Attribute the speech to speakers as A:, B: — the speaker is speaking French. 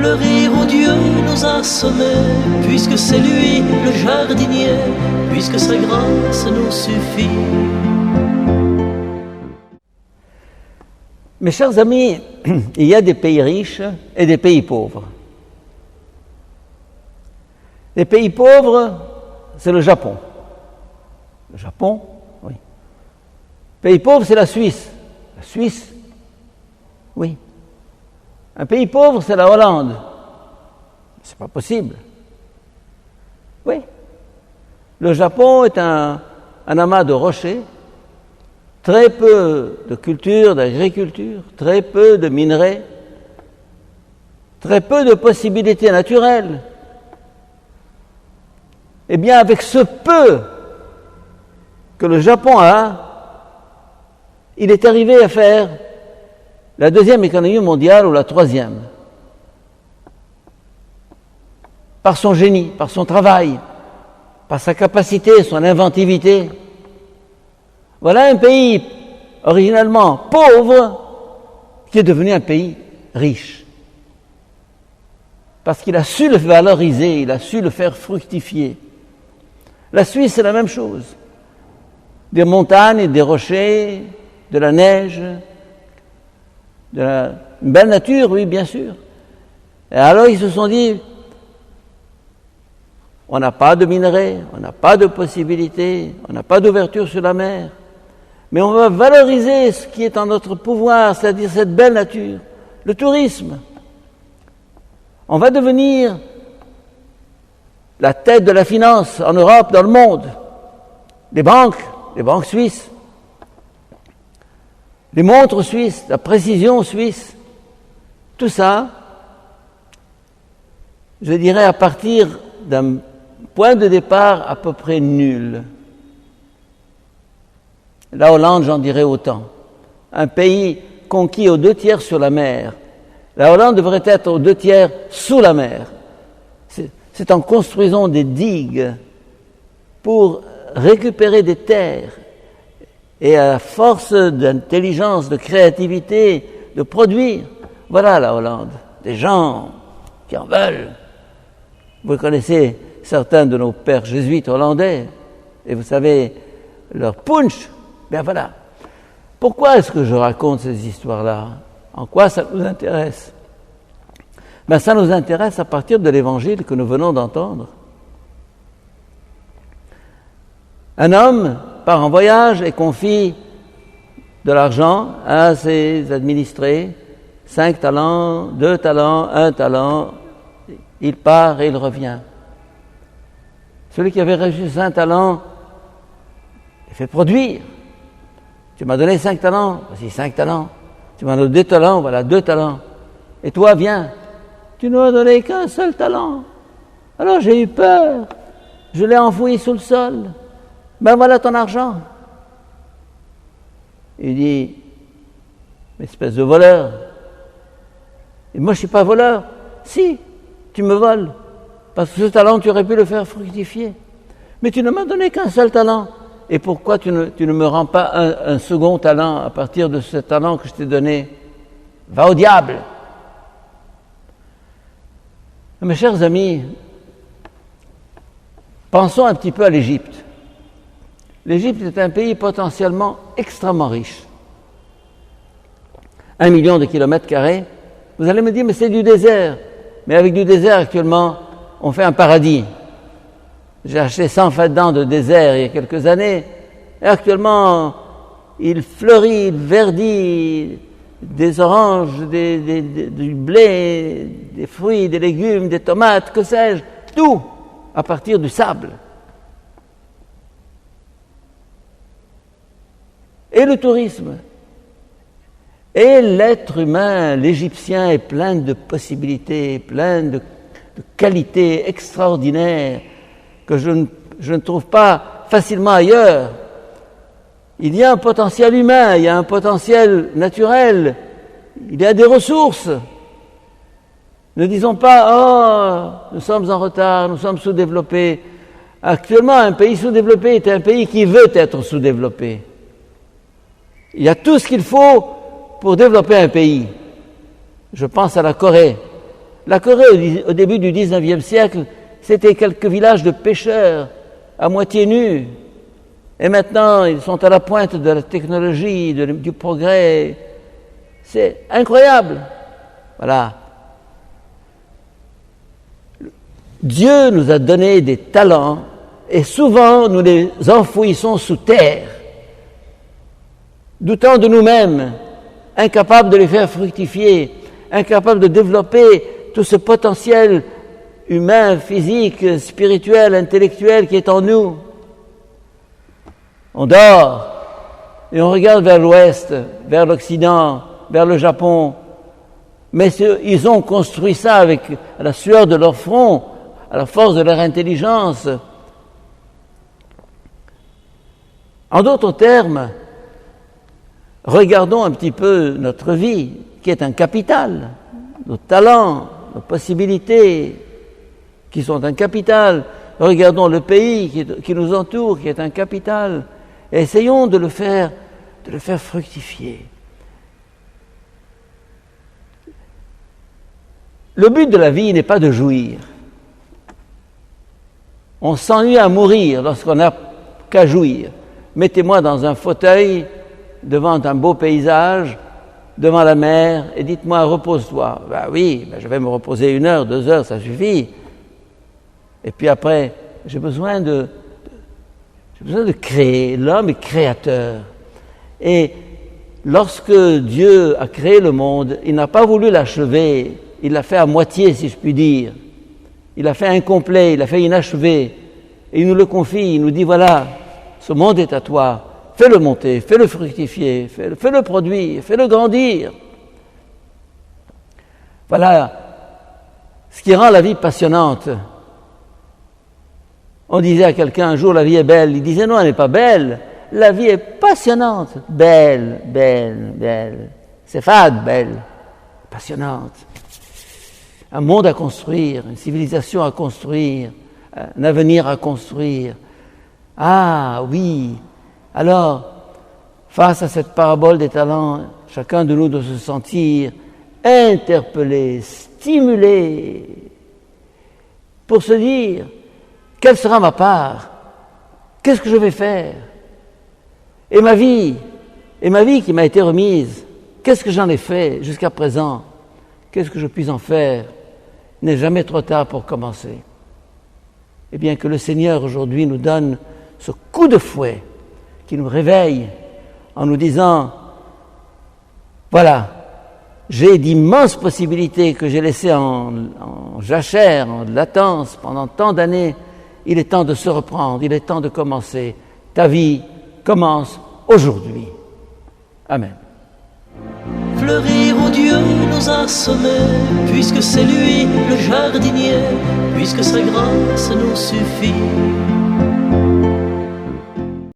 A: fleurir où Dieu nous a semés, puisque c'est lui le jardinier, puisque sa grâce nous suffit.
B: Mes chers amis, il y a des pays riches et des pays pauvres. Les pays pauvres, c'est le Japon. Le Japon, oui. Pays pauvre, c'est la Suisse. La Suisse, oui. Un pays pauvre, c'est la Hollande. C'est pas possible. Oui. Le Japon est un amas de rochers, très peu de culture, d'agriculture, très peu de minerais, très peu de possibilités naturelles. Eh bien, avec ce peu que le Japon a, il est arrivé à faire la deuxième économie mondiale ou la troisième. Par son génie, par son travail, par sa capacité, son inventivité. Voilà un pays originalement pauvre qui est devenu un pays riche. Parce qu'il a su le valoriser, il a su le faire fructifier. La Suisse, c'est la même chose. Des montagnes, des rochers, de la neige, une belle nature, oui, bien sûr. Et alors, ils se sont dit, on n'a pas de minerais, on n'a pas de possibilités, on n'a pas d'ouverture sur la mer, mais on va valoriser ce qui est en notre pouvoir, c'est-à-dire cette belle nature, le tourisme. On va devenir la tête de la finance en Europe, dans le monde. Les banques suisses, les montres suisses, la précision suisse, tout ça, je dirais à partir d'un point de départ à peu près nul. La Hollande, j'en dirais autant. Un pays conquis aux 2/3 sur la mer. La Hollande devrait être aux 2/3 sous la mer. C'est en construisant des digues pour récupérer des terres et à force d'intelligence, de créativité, de produire. Voilà la Hollande. Des gens qui en veulent. Vous connaissez certains de nos pères jésuites hollandais et vous savez leur punch. Bien voilà. Pourquoi est-ce que je raconte ces histoires-là? En quoi ça nous intéresse? Ben, ça nous intéresse à partir de l'évangile que nous venons d'entendre. Un homme part en voyage et confie de l'argent à ses administrés, 5 talents, 2 talents, 1 talent, il part et il revient. Celui qui avait reçu 5 talents, il fait produire. Tu m'as donné 5 talents, voici 5 talents. Tu m'as donné 2 talents, voilà 2 talents. Et toi, viens. Tu ne m'as donné qu'un seul talent. Alors j'ai eu peur. Je l'ai enfoui sous le sol. Ben voilà ton argent. Il dit, espèce de voleur. Et moi je ne suis pas voleur. Si, tu me voles. Parce que ce talent, tu aurais pu le faire fructifier. Mais tu ne m'as donné qu'un seul talent. Et pourquoi tu ne me rends pas un second talent à partir de ce talent que je t'ai donné? Va au diable. Mes chers amis, pensons un petit peu à l'Égypte. L'Égypte est un pays potentiellement extrêmement riche. 1 million de kilomètres carrés. Vous allez me dire, mais c'est du désert. Mais avec du désert, actuellement, on fait un paradis. J'ai acheté 100 faddans de désert il y a quelques années. Et actuellement, il fleurit, il verdit, des oranges, du blé, des fruits, des légumes, des tomates, que sais-je, tout à partir du sable. Et le tourisme. Et l'être humain, l'Égyptien, est plein de possibilités, plein de qualités extraordinaires que je ne trouve pas facilement ailleurs. Il y a un potentiel humain, il y a un potentiel naturel, il y a des ressources. Ne disons pas, oh, nous sommes en retard, nous sommes sous-développés. Actuellement, un pays sous-développé est un pays qui veut être sous-développé. Il y a tout ce qu'il faut pour développer un pays. Je pense à la Corée. La Corée, au début du 19e siècle, c'était quelques villages de pêcheurs, à moitié nus. Et maintenant, ils sont à la pointe de la technologie, du progrès. C'est incroyable. Voilà. Dieu nous a donné des talents et souvent nous les enfouissons sous terre, doutant de nous-mêmes, incapables de les faire fructifier, incapables de développer tout ce potentiel humain, physique, spirituel, intellectuel qui est en nous. On dort et on regarde vers l'ouest, vers l'Occident, vers le Japon. Mais ils ont construit ça avec la sueur de leur front, à la force de leur intelligence. En d'autres termes, regardons un petit peu notre vie, qui est un capital, nos talents, nos possibilités, qui sont un capital. Regardons le pays qui nous entoure, qui est un capital, et essayons de le faire fructifier. Le but de la vie n'est pas de jouir. On s'ennuie à mourir lorsqu'on n'a qu'à jouir. Mettez-moi dans un fauteuil devant un beau paysage, devant la mer, et dites-moi, repose-toi. Ben oui, je vais me reposer 1 heure, 2 heures, ça suffit. Et puis après, j'ai besoin de créer. L'homme est créateur. Et lorsque Dieu a créé le monde, il n'a pas voulu l'achever. Il l'a fait à moitié, si je puis dire. Il l'a fait incomplet, il l'a fait inachevé. Et il nous le confie, il nous dit, voilà, ce monde est à toi. Fais-le monter, fais-le fructifier, fais-le produire, fais-le grandir. Voilà ce qui rend la vie passionnante. On disait à quelqu'un un jour, la vie est belle. Il disait, non, elle n'est pas belle. La vie est passionnante. Belle, belle, belle. C'est fade, belle. Passionnante. Un monde à construire, une civilisation à construire, un avenir à construire. Ah oui. Alors, face à cette parabole des talents, chacun de nous doit se sentir interpellé, stimulé, pour se dire, quelle sera ma part? Qu'est-ce que je vais faire? Et ma vie qui m'a été remise, qu'est-ce que j'en ai fait jusqu'à présent? Qu'est-ce que je puis en faire? Il n'est jamais trop tard pour commencer. Eh bien, que le Seigneur aujourd'hui nous donne ce coup de fouet qui nous réveille en nous disant, voilà, j'ai d'immenses possibilités que j'ai laissées en jachère, en latence pendant tant d'années. Il est temps de se reprendre, il est temps de commencer. Ta vie commence aujourd'hui. Amen.
A: Fleurir où Dieu nous a semés, puisque c'est lui le jardinier, puisque sa grâce nous suffit.